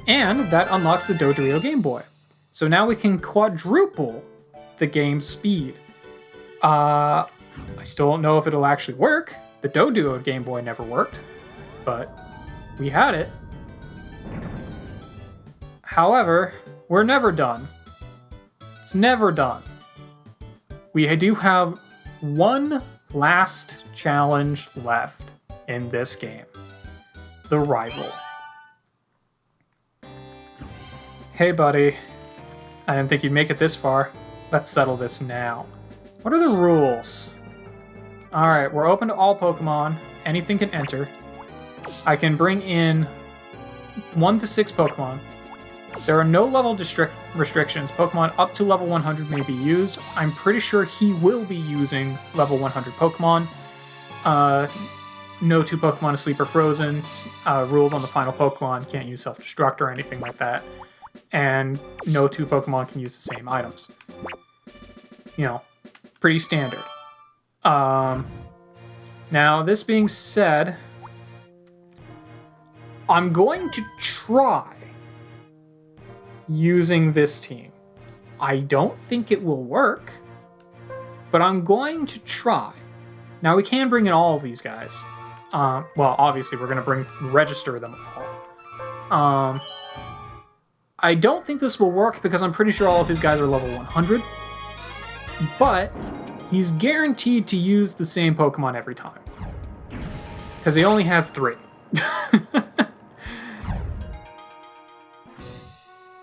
And that unlocks the Dodrio Game Boy. So now we can quadruple the game's speed. I still don't know if it'll actually work. The Dodrio Game Boy never worked, but we had it. However, we're never done. It's never done. We do have one last challenge left in this game. The Rival. Hey buddy, I didn't think you'd make it this far. Let's settle this now. What are the rules? Alright, we're open to all Pokemon. Anything can enter. I can bring in 1 to 6 Pokemon. There are no level restrictions. Pokemon up to level 100 may be used. I'm pretty sure he will be using level 100 Pokemon. No 2 Pokemon asleep or frozen. Rules on the final Pokemon. Can't use self-destruct or anything like that. And no 2 Pokemon can use the same items. You know, pretty standard. Now, this being said, I'm going to try using this team. I don't think it will work, but I'm going to try. Now, we can bring in all of these guys. Well, obviously, we're going to register them all. I don't think this will work because I'm pretty sure all of his guys are level 100, but he's guaranteed to use the same Pokemon every time, because he only has 3.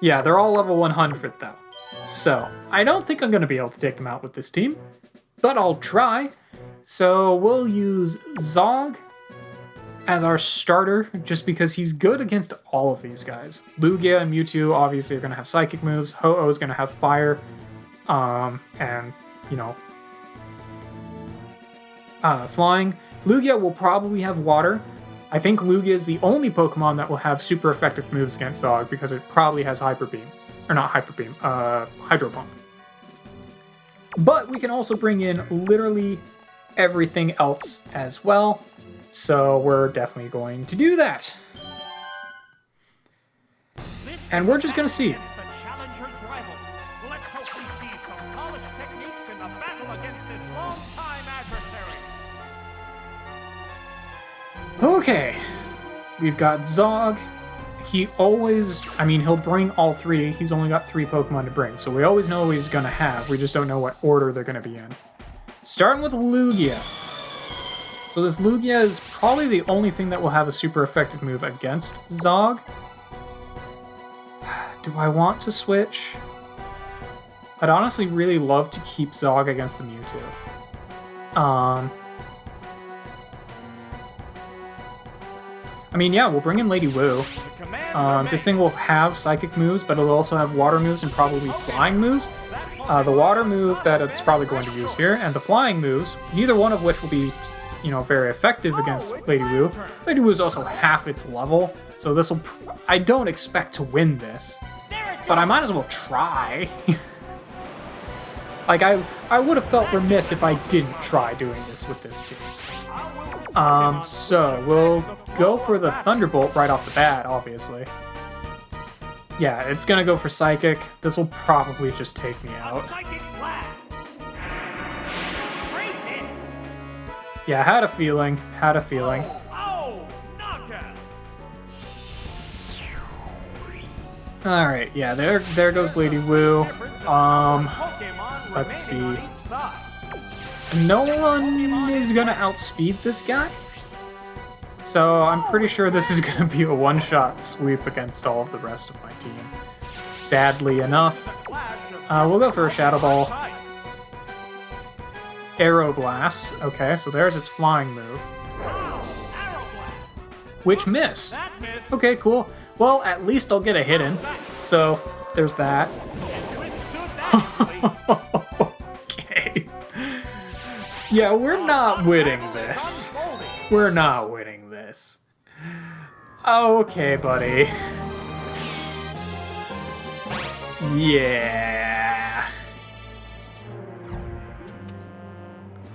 Yeah, they're all level 100 though. So, I don't think I'm going to be able to take them out with this team, but I'll try. So, we'll use Zog as our starter, just because he's good against all of these guys. Lugia and Mewtwo obviously are going to have psychic moves. Ho-Oh is going to have fire, and, you know, flying. Lugia will probably have water. I think Lugia is the only Pokemon that will have super effective moves against Zog because it probably has Hyper Beam. Or not Hyper Beam, Hydro Pump. But we can also bring in literally everything else as well. So we're definitely going to do that. And we're just going to see. Okay, we've got Zog. He always, he'll bring all 3. He's only got 3 Pokemon to bring, so we always know what he's going to have. We just don't know what order they're going to be in. Starting with Lugia. So this Lugia is probably the only thing that will have a super effective move against Zog. Do I want to switch? I'd honestly really love to keep Zog against the Mewtwo. Yeah, we'll bring in Lady Wu. This thing will have psychic moves, but it'll also have water moves and probably flying moves. The water move that it's probably going to use here, and the flying moves, neither one of which will be, very effective against Lady Wu. Lady Wu is also half its level, so this will... I don't expect to win this, but I might as well try. I would have felt remiss if I didn't try doing this with this team. So we'll go for the Thunderbolt right off the bat, obviously. Yeah, it's gonna go for Psychic. This will probably just take me out. Yeah, had a feeling. Alright, yeah, there goes Lady Wu. Let's see. No one is gonna outspeed this guy. So I'm pretty sure this is gonna be a one-shot sweep against all of the rest of my team. Sadly enough. We'll go for a Shadow Ball. Aeroblast. Okay, so there's its flying move. Which missed. Okay, cool. Well, at least I'll get a hit in. So, there's that. Okay. Yeah, we're not winning this. We're not winning this. Okay, buddy. Yeah.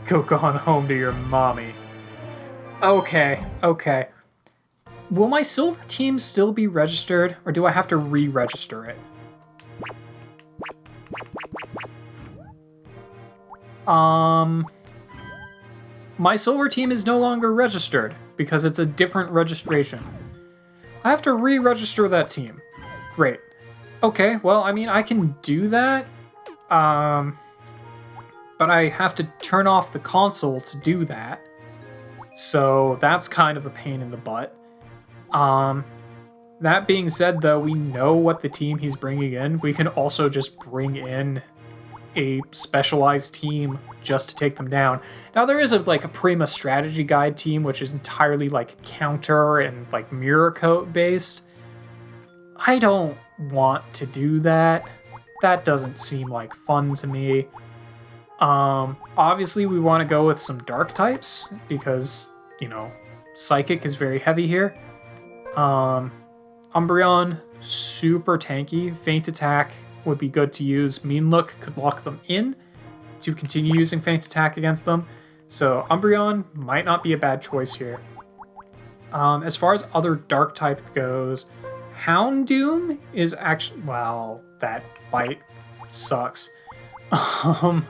Go on home to your mommy. Okay. Will my silver team still be registered, or do I have to re-register it? My silver team is no longer registered because it's a different registration. I have to re-register that team. Great. Okay, well, I mean, I can do that. But I have to turn off the console to do that. So that's kind of a pain in the butt. That being said, though, we know what the team he's bringing in. We can also just bring in a specialized team just to take them down. Now, there is a Prima strategy guide team, which is entirely counter and mirror coat based. I don't want to do that. That doesn't seem like fun to me. Obviously we want to go with some dark types because, Psychic is very heavy here. Umbreon, super tanky. Feint Attack would be good to use. Mean Look could lock them in to continue using Feint Attack against them. So Umbreon might not be a bad choice here. As far as other dark type goes, Houndoom is actually... Well, that bite sucks. And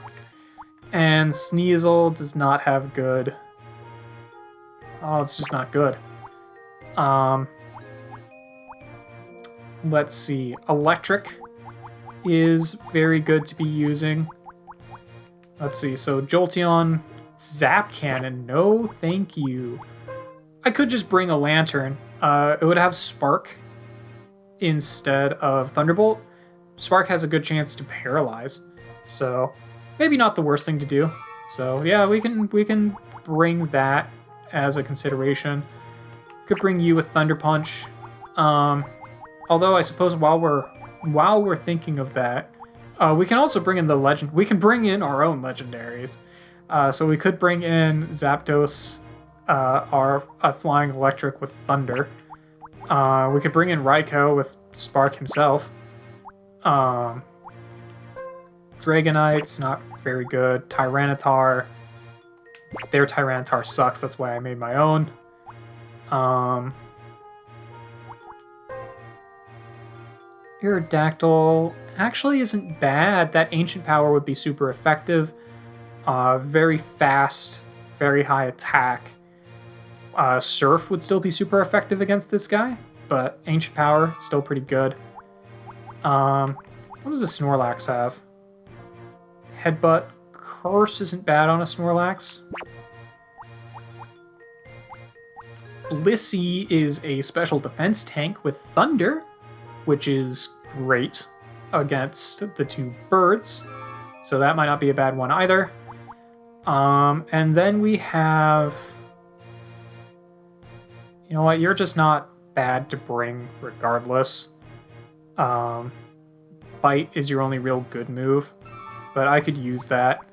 Sneasel does not have good... Oh, it's just not good. Let's see. Electric is very good to be using. Let's see. So Jolteon, Zap Cannon. No, thank you. I could just bring a Lantern. It would have Spark instead of Thunderbolt. Spark has a good chance to paralyze. So maybe not the worst thing to do. So yeah, we can bring that as a consideration. Could bring you with Thunder Punch. Although I suppose while we're thinking of that, we can also bring in the legend. We can bring in our own legendaries. So we could bring in Zapdos, our flying electric with Thunder. We could bring in Raikou with Spark himself. Dragonite's not very good. Tyranitar. Their Tyranitar sucks, that's why I made my own. Aerodactyl actually isn't bad. That Ancient Power would be super effective. Very fast, very high attack. Surf would still be super effective against this guy, but Ancient Power, still pretty good. What does the Snorlax have? Headbutt. Curse isn't bad on a Snorlax. Blissey is a special defense tank with Thunder, which is great against the two birds. So that might not be a bad one either. And then we have... You know what? You're just not bad to bring regardless. Bite is your only real good move, but I could use that.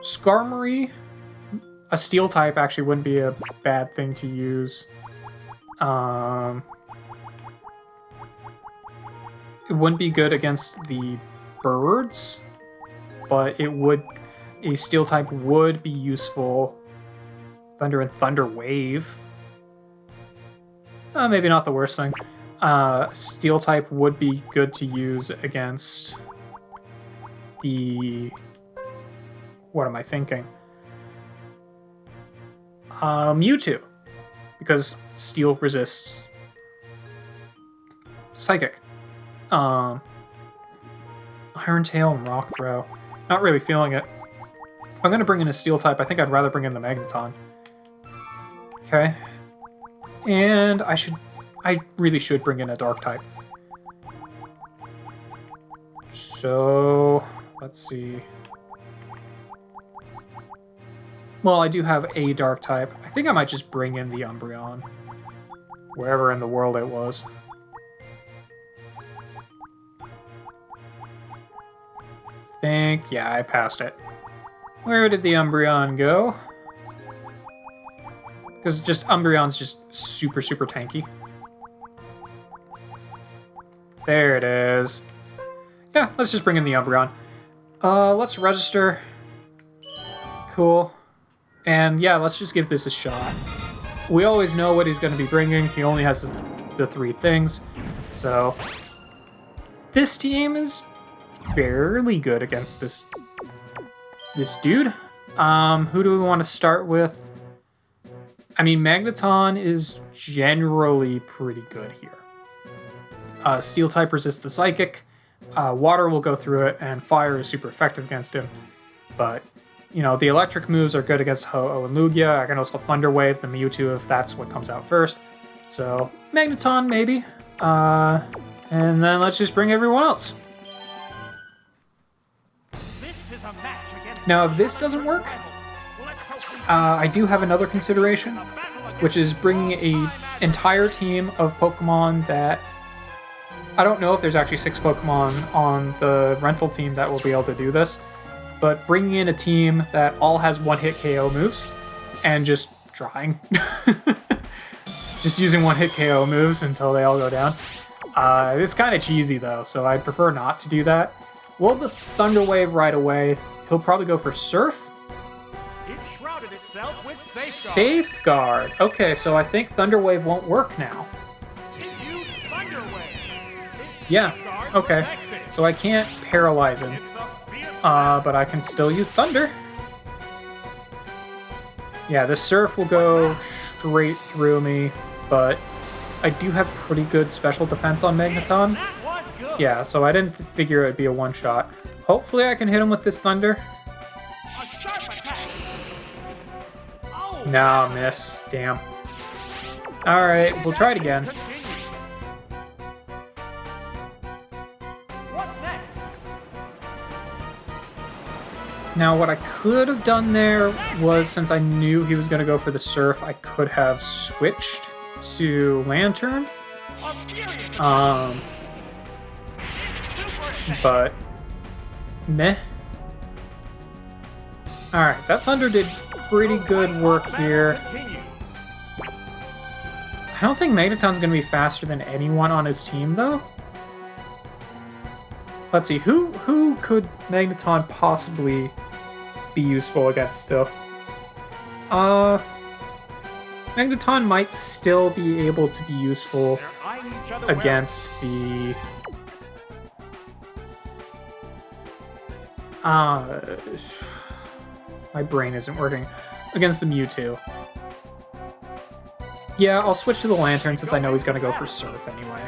Skarmory, a steel type actually wouldn't be a bad thing to use. It wouldn't be good against the birds, but it would... A steel type would be useful. Thunder and Thunder Wave. Maybe not the worst thing. Steel type would be good to use against the... What am I thinking? Mewtwo. Because Steel resists Psychic. Iron Tail and Rock Throw. Not really feeling it. If I'm going to bring in a Steel type, I think I'd rather bring in the Magneton. Okay. And I really should bring in a Dark type. So, let's see. Well, I do have a Dark type. I think I might just bring in the Umbreon. Wherever in the world it was. Yeah, I passed it. Where did the Umbreon go? Because Umbreon's just super, super tanky. There it is. Yeah, let's just bring in the Umbreon. Let's register. Cool. And yeah, let's just give this a shot. we always know what he's going to be bringing. He only has the 3 things. So this team is fairly good against this dude. Who do we want to start with? I mean, Magneton is generally pretty good here. Steel type resists the Psychic. Water will go through it, and Fire is super effective against him. But, you know, the electric moves are good against Ho-Oh and Lugia. I can also Thunder Wave the Mewtwo if that's what comes out first. So, Magneton, maybe. And then let's just bring everyone else. Now, if this doesn't work, I do have another consideration, which is bringing an entire team of Pokemon that... I don't know if there's actually 6 Pokemon on the rental team that will be able to do this, but bringing in a team that all has one-hit KO moves and just trying. Just using one-hit KO moves until they all go down. It's kind of cheesy, though, so I'd prefer not to do that. We'll the Thunder Wave right away. He'll probably go for Surf. It shrouded itself with Safeguard. Okay, so I think Thunder Wave won't work now. Yeah, okay. So I can't paralyze him. But I can still use Thunder. Yeah, the Surf will go straight through me, but I do have pretty good special defense on Magneton. Yeah, so I didn't figure it would be a one-shot. Hopefully I can hit him with this Thunder. Nah, miss. Damn. Alright, we'll try it again. Now, what I could have done there was, since I knew he was going to go for the Surf, I could have switched to Lantern. But, meh. Alright, that Thunder did pretty good work here. I don't think Magneton's going to be faster than anyone on his team, though. Let's see, who could Magneton possibly be useful against still? Magneton might still be able to be useful against the... my brain isn't working. Against the Mewtwo. Yeah, I'll switch to the Lantern since I know he's going to go for Surf anyway.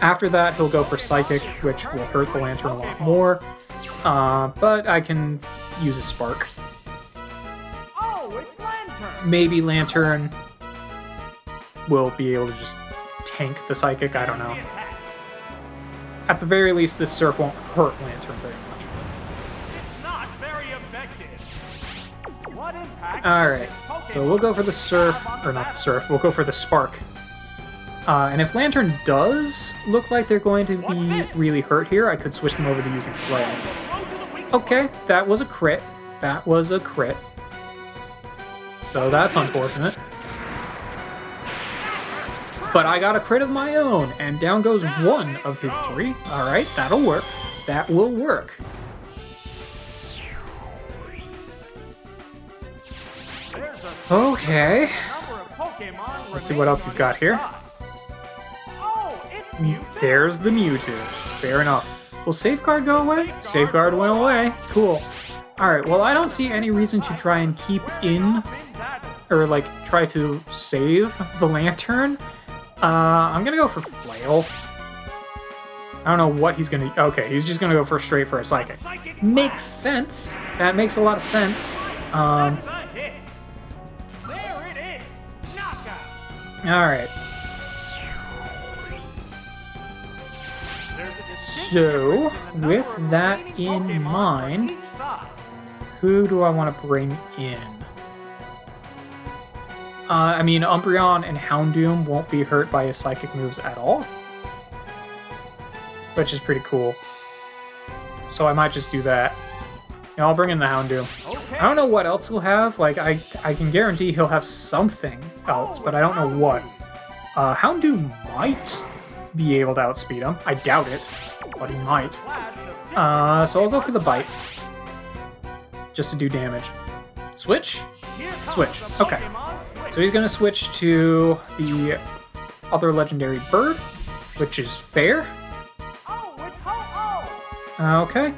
After that, he'll go for Psychic, which will hurt the Lantern a lot more. But I can use a Spark. Maybe Lantern will be able to just tank the Psychic, I don't know. At the very least, this Surf won't hurt Lantern very much. Alright, so we'll go for the Surf, or not the Surf, we'll go for the Spark. And if Lantern does look like they're going to be really hurt here, I could switch them over to using Flail. Okay, that was a crit. That was a crit. So that's unfortunate. But I got a crit of my own, and down goes one of his 3. Alright, that'll work. That will work. Okay. Let's see what else he's got here. There's the Mewtwo. Fair enough. Will Safeguard go away? Safeguard went away. Cool. Alright, well, I don't see any reason to try and keep in, or, like, try to save the Lantern. I'm gonna go for Flail. I don't know what he's gonna... Okay, he's just gonna go for straight for a Psychic. Makes sense. That makes a lot of sense. Alright. So, with that in mind, who do I want to bring in? I mean, Umbreon and Houndoom won't be hurt by his Psychic moves at all, which is pretty cool. So I might just do that. And I'll bring in the Houndoom. I don't know what else he'll have. Like, I can guarantee he'll have something else, but I don't know what. Houndoom might be able to outspeed him. I doubt it, but he might. So I'll go for the Bite. Just to do damage. Switch? Switch. Okay. So So he's gonna switch to the other legendary bird, which is fair. Oh, it's Ho-Oh! Okay.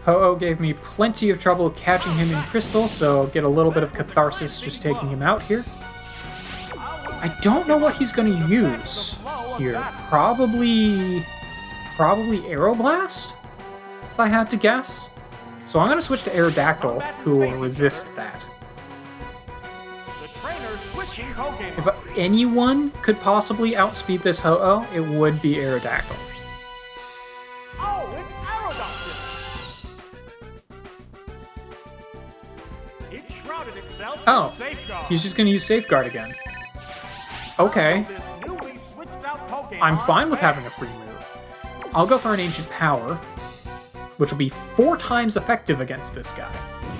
Ho-Oh gave me plenty of trouble catching him in Crystal, so I'll get a little bit of catharsis just taking him out here. I don't know what he's going to use here. Probably Aeroblast, if I had to guess. So I'm going to switch to Aerodactyl, who will resist that. If anyone could possibly outspeed this Ho-Oh, it would be Aerodactyl. Oh, it's Aerodactyl! It shrouded itself Oh, in Safeguard. he's just going to use Safeguard again. Okay, This newly switched out Pokémon I'm fine with having a free move. I'll go for an Ancient Power, which will be 4 times effective against this guy.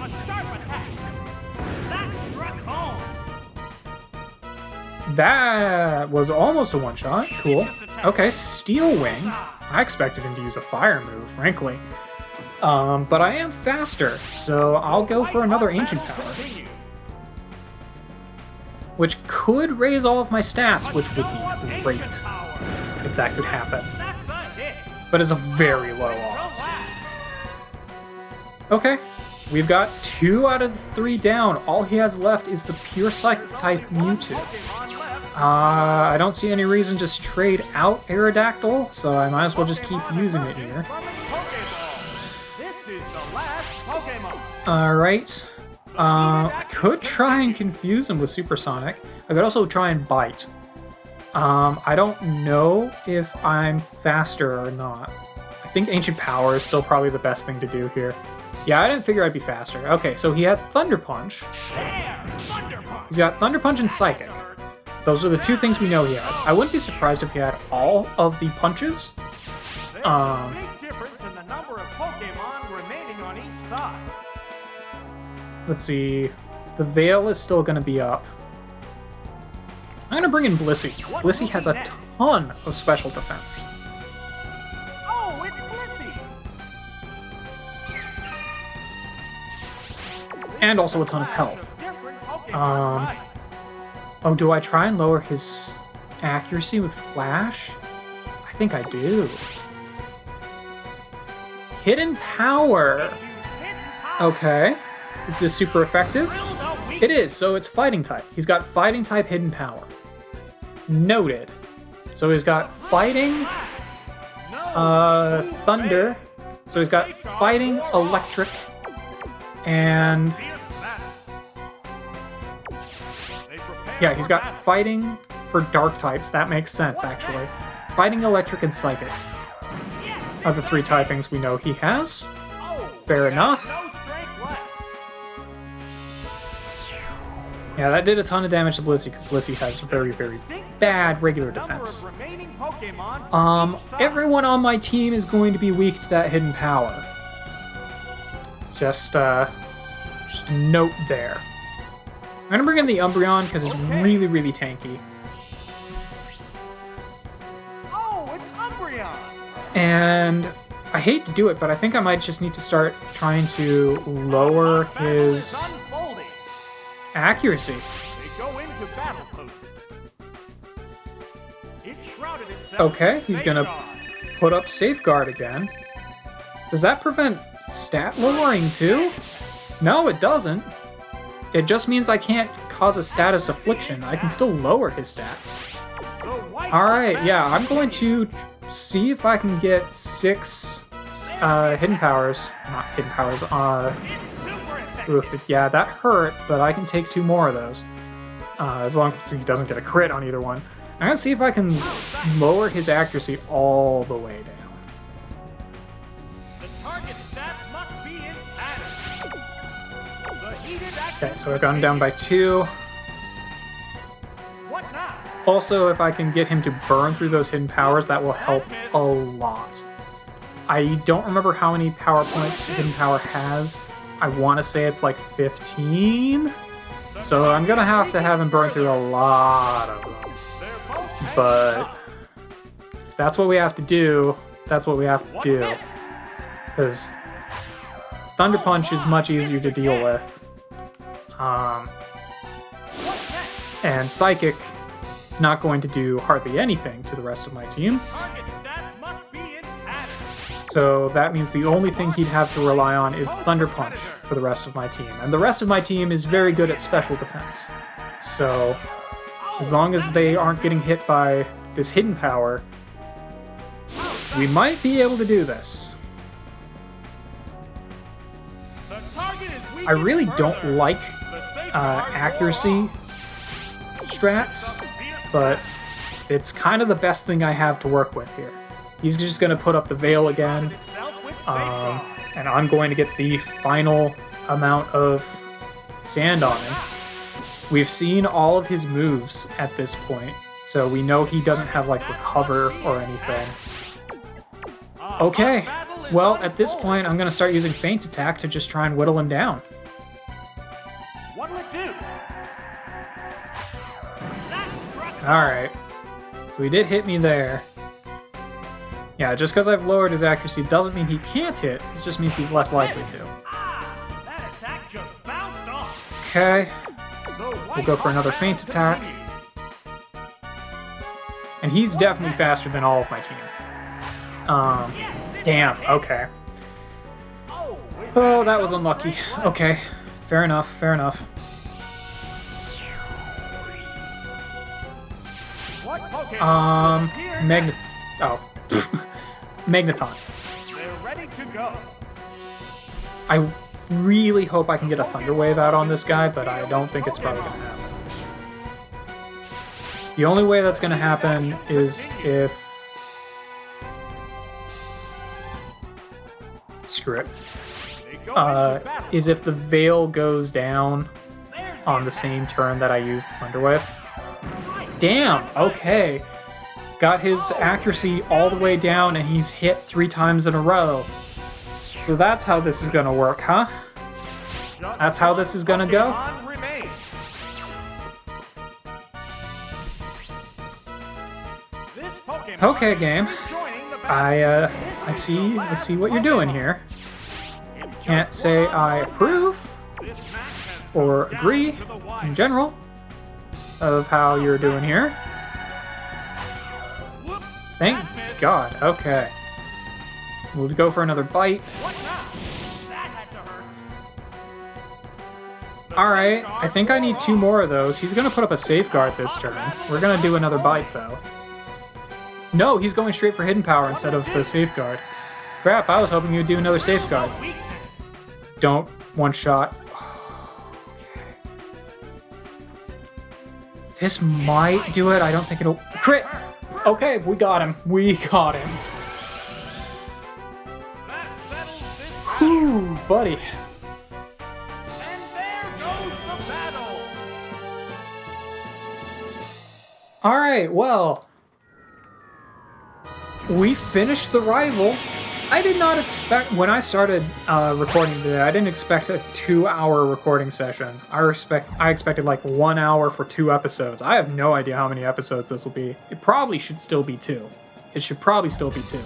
A sharp attack. That struck home. That was almost a one-shot. Cool. Okay, Steel Wing. I expected him to use a fire move, frankly. But I am faster, so I'll go for another Ancient Power, which could raise all of my stats, which would be great if that could happen. That's a hit. But it's a very low odds. Okay, we've got 2 out of the 3 down. All he has left is the pure Psychic type Mewtwo. Pokémon left. I don't see any reason to trade out Aerodactyl, so I might as well just keep using it here. From its Pokéball. This is the last Pokémon. Alright. I could try and confuse him with Supersonic. I could also try and Bite. I don't know if I'm faster or not. I think Ancient Power is still probably the best thing to do here. Yeah, I didn't figure I'd be faster. Okay, so he has Thunder Punch. There, Thunder Punch. He's got Thunder Punch and Psychic. Those are the 2 things we know he has. I wouldn't be surprised if he had all of the punches. There's a big difference in the number of Pokémon remaining on each side. Let's see. The Veil is still going to be up. I'm going to bring in Blissey. Blissey has a ton of special defense. Oh, it's Blissey. And also a ton of health. Different Pokémon type. Oh, do I try and lower his accuracy with Flash? I think I do. Hidden Power. Okay. Is this super effective? It is, so it's Fighting type. He's got Fighting type Hidden Power. Noted. So he's got Fighting, Thunder. So he's got Fighting, Electric, and... yeah, he's got Fighting for Dark types. That makes sense, actually. Fighting, Electric, and Psychic are the 3 typings we know he has. Fair enough. Yeah, that did a ton of damage to Blissey, because Blissey has very, very bad regular defense. Everyone on my team is going to be weak to that Hidden Power. Just a note there. I'm gonna bring in the Umbreon, because it's really, really tanky. Oh, it's Umbreon. And I hate to do it, but I think I might just need to start trying to lower his accuracy. They go into battle pose. It shrouded itself Okay, in he's gonna Safeguard. put up Safeguard again. Does that prevent stat lowering too? No, it doesn't. It just means I can't cause a status affliction. I can still lower his stats. The white Alright, yeah, I'm going to see if I can get 6 hidden powers. Not hidden powers, super effective. oof, yeah, that hurt, but I can take 2 more of those. As long as he doesn't get a crit on either one. I'm gonna see if I can lower his accuracy all the way down. The target stats must be in pattern. The heated action. Okay, so I've gone down by 2. What now? Also, if I can get him to burn through those hidden powers, that will help a lot. I don't remember how many power points Hidden Power has. I want to say it's like 15. So I'm going to have him burn through a lot of them. They're both But if that's what we have to do, that's what we have to do. Because Thunder Punch is much easier to deal with And Psychic is not going to do hardly anything to the rest of my team. So that means the only thing he'd have to rely on is Thunder Punch for the rest of my team. And the rest of my team is very good at special defense. So as long as they aren't getting hit by this hidden power, we might be able to do this. I really don't like accuracy strats, but it's kind of the best thing I have to work with here. He's just going to put up the veil again, and I'm going to get the final amount of sand on him. We've seen all of his moves at this point, so we know he doesn't have like recover or anything. Okay, well at this point I'm going to start using Feint Attack to just try and whittle him down. Alright, so he did hit me there. Yeah, just because I've lowered his accuracy doesn't mean he can't hit, it just means he's less likely to. Okay, we'll go for another Feint Attack. And he's definitely faster than all of my team. Damn, okay. Oh, that was unlucky. Okay, fair enough, fair enough. Magneton. They're ready to go. I really hope I can get a Thunder Wave out on this guy, but I don't think it's probably going to happen. The only way that's going to happen is if... Screw it. Is if the Veil goes down on the same turn that I use the Thunder Wave. Damn, okay. Got his accuracy all the way down and he's hit 3 times in a row. So that's how this is gonna work, huh? That's how this is gonna go? Okay, game. I see what you're doing here. Can't say I approve or agree in general of how you're doing here. Thank God. Okay. We'll go for another bite. Alright, I think I need 2 more of those. He's going to put up a safeguard this turn. We're going to do another bite, though. No, he's going straight for hidden power instead of the safeguard. Crap, I was hoping you'd do another safeguard. Don't one-shot. Okay. This might do it. I don't think it'll... Crit! Okay, we got him. We got him. Whew, buddy. And there goes the battle. Alright, well... we finished the rival. I did not expect... when I started recording today, I didn't expect a 2-hour recording session. I expected like 1 hour for 2 episodes. I have no idea how many episodes this will be. It probably should still be 2. It should probably still be 2.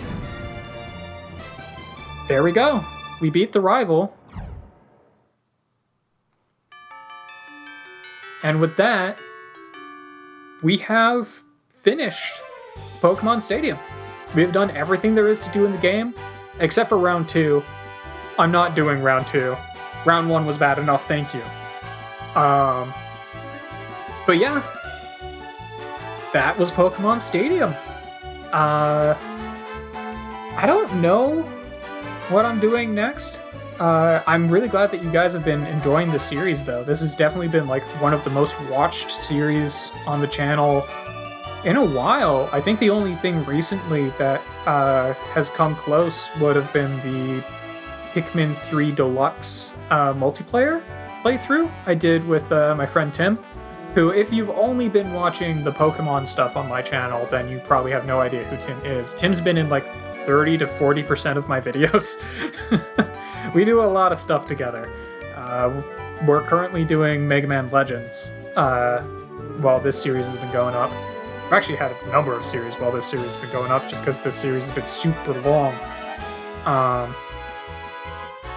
There we go. We beat the rival. And with that, we have finished Pokemon Stadium. We've done everything there is to do in the game, except for round 2. I'm not doing round 2. Round 1 was bad enough, thank you. But yeah, that was Pokemon Stadium. I don't know what I'm doing next. I'm really glad that you guys have been enjoying the series, though. This has definitely been like one of the most watched series on the channel in a while. I think the only thing recently that has come close would have been the Pikmin 3 Deluxe multiplayer playthrough I did with my friend Tim, who, if you've only been watching the Pokemon stuff on my channel, then you probably have no idea who Tim is. Tim's been in like 30 to 40% of my videos. We do a lot of stuff together. We're currently doing Mega Man Legends while this series has been going up. I've actually had a number of series while this series has been going up, just because this series has been super long.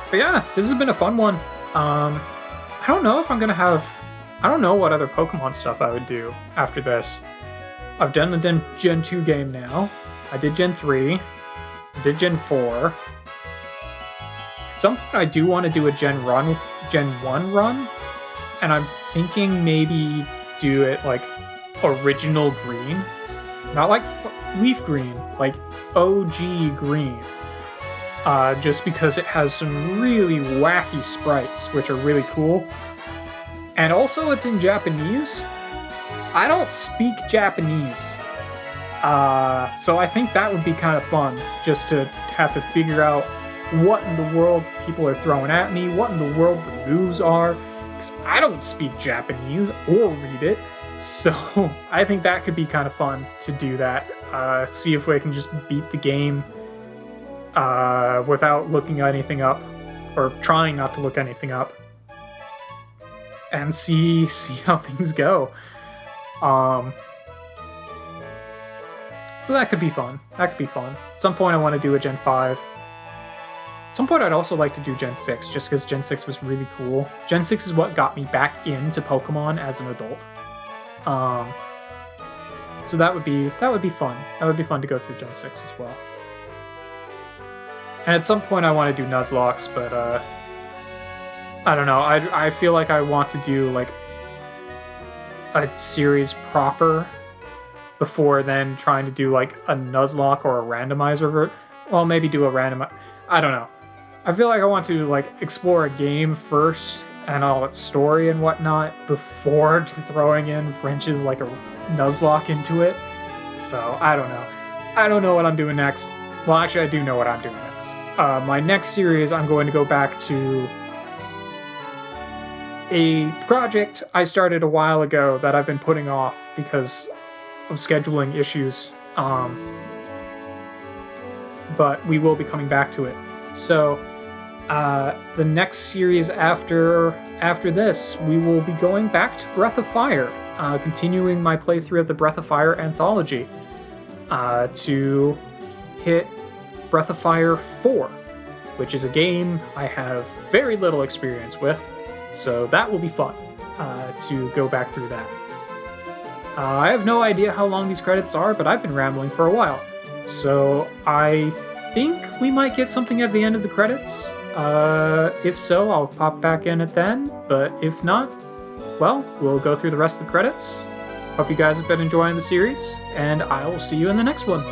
But yeah, this has been a fun one. I don't know if I'm gonna have. I don't know what other Pokemon stuff I would do after this. I've done the Gen 2 game now. I did Gen 3. I did Gen 4. At some point, I do want to do a Gen 1 run, and I'm thinking maybe do it like original green, not like leaf green, like OG green. Just because it has some really wacky sprites, which are really cool. And also, it's in Japanese. I don't speak Japanese. So I think that would be kind of fun, just to have to figure out what in the world people are throwing at me, what in the world the moves are, because I don't speak Japanese or read it. So I think that could be kind of fun to do that. See if we can just beat the game without looking anything up, or trying not to look anything up, and see how things go. So that could be fun. At some point I want to do a Gen 5. At some point I'd also like to do Gen 6, just because Gen 6 was really cool. Gen 6 is what got me back into Pokemon as an adult. So that would be fun. That would be fun to go through Gen 6 as well. And at some point I want to do Nuzlocke, but I don't know. I feel like I want to do like a series proper before then trying to do like a Nuzlocke or a randomizer. Well, maybe do a randomizer. I don't know. I feel like I want to like explore a game first and all its story and whatnot before throwing in wrenches like a Nuzlocke into it. So I don't know. I don't know what I'm doing next. Well, actually, I do know what I'm doing next. My next series, I'm going to go back to a project I started a while ago that I've been putting off because of scheduling issues. But we will be coming back to it. So the next series after this, we will be going back to Breath of Fire, continuing my playthrough of the Breath of Fire anthology to hit Breath of Fire 4, which is a game I have very little experience with, so that will be fun to go back through that. I have no idea how long these credits are, but I've been rambling for a while, so I think we might get something at the end of the credits. If so, I'll pop back in it then, but if not, well, we'll go through the rest of the credits. Hope you guys have been enjoying the series, and I will see you in the next one.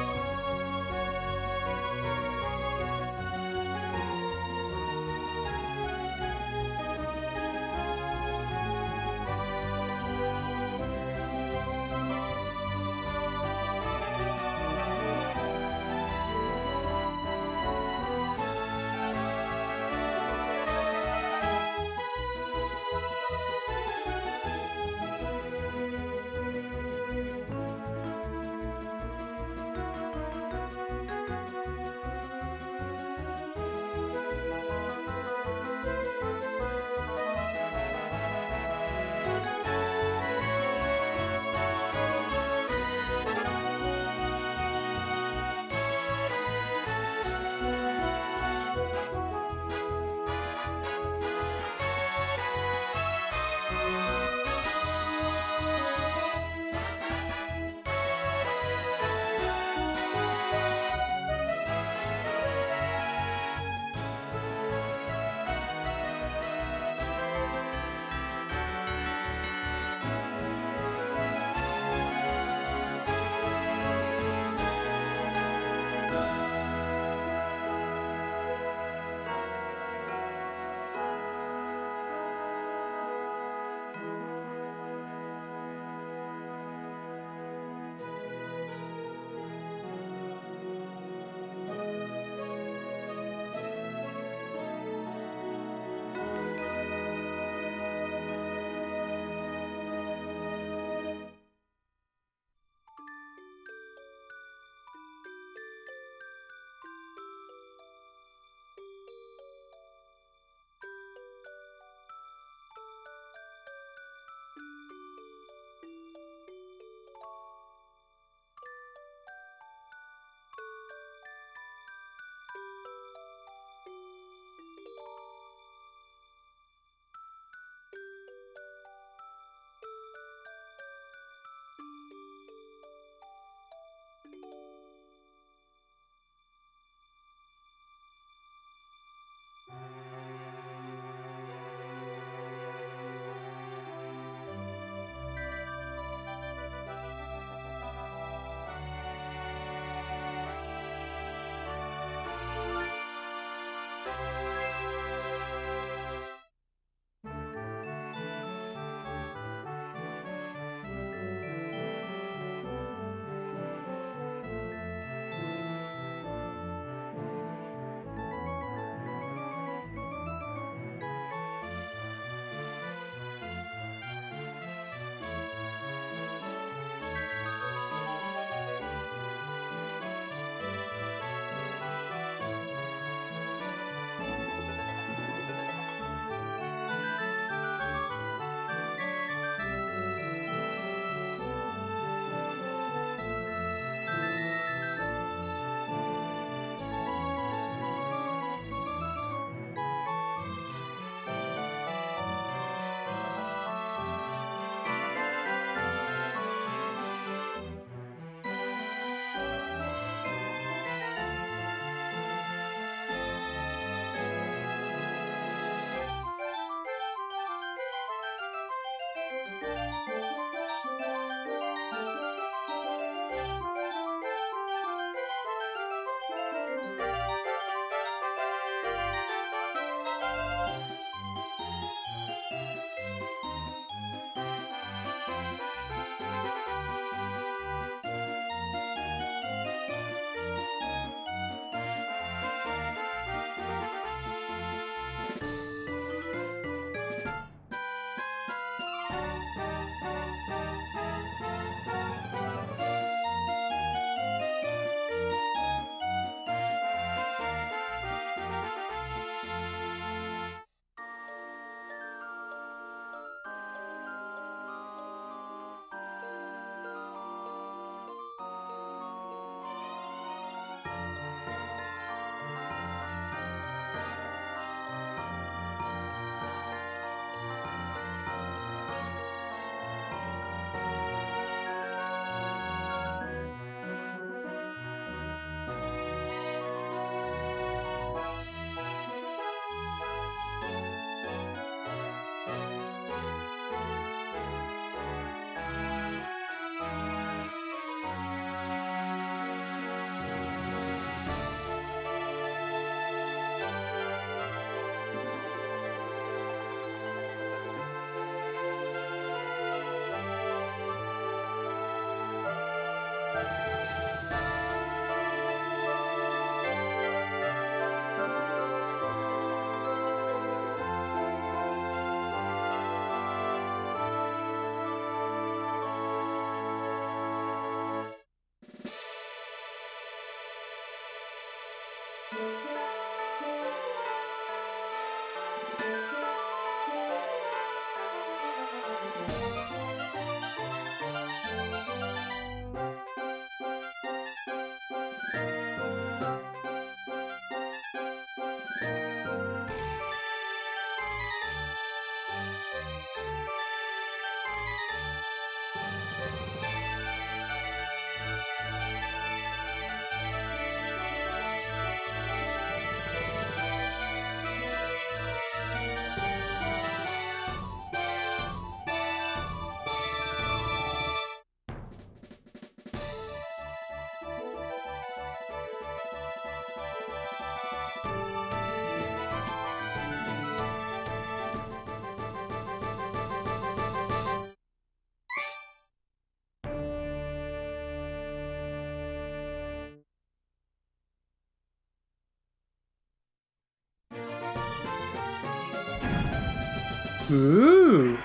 Ooh,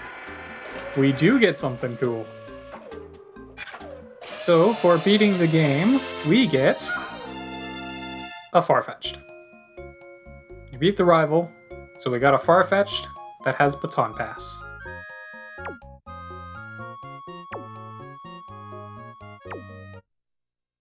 we do get something cool. So, for beating the game, we get a Farfetch'd. You beat the rival, so we got a Farfetch'd that has Baton Pass.